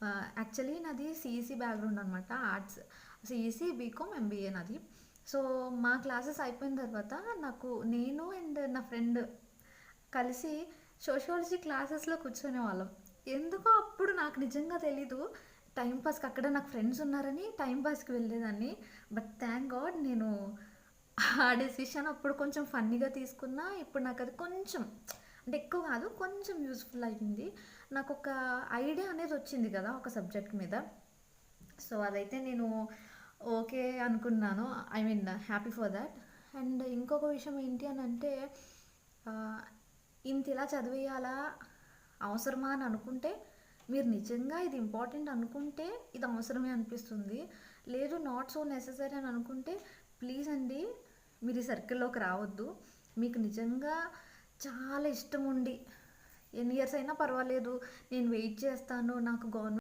Actually నాది CEC background అనమాట. Arts. CEC, BCom, MBA నాది. సో, మా క్లాసెస్ అయిపోయిన తర్వాత నేను అండ్ నా ఫ్రెండ్ కలిసి సోషియాలజీ క్లాసెస్‌లో కూర్చునేవాళ్ళం. ఎందుకో అప్పుడు నాకు నిజంగా తెలీదు. టైమ్ పాస్‌కి అక్కడ నాకు ఫ్రెండ్స్ ఉన్నారని టైమ్ పాస్‌కి వెళ్ళేదాన్ని. బట్ థాంక్ గాడ్ నేను ఆ డెసిషన్ అప్పుడు కొంచెం ఫన్నీగా తీసుకున్నా. ఇప్పుడు నాకది కొంచెం అంటే ఎక్కువ కాదు, కొంచెం యూజ్‌ఫుల్ అయింది. నాకొక ఐడియా అనేది వచ్చింది కదా! ఒక సబ్జెక్ట్ మీద. సో, అదైతే నేను ఓకే అనుకున్నాను. I mean happy for thought. And ఇంకొక విషయం ఏంటి అనంటే ఆహ్, ఇంతిలా చదివేయాలా? అవసరమా అని అనుకుంటే, మీరు నిజంగా ఇది ఇంపార్టెంట్ అనుకుంటే ఇది అవసరమే అనిపిస్తుంది. లేదు నాట్ సో నెసెసరీ అని అనుకుంటే ప్లీజ్ అండి మీరు ఈ సర్కిల్‌లోకి రావద్దు. మీకు నిజంగా చాలా ఇష్టం ఉండి ఎన్ని ఇయర్స్ అయినా పర్వాలేదు. నేను వెయిట్ చేస్తాను. నాకు గవర్నమెంట్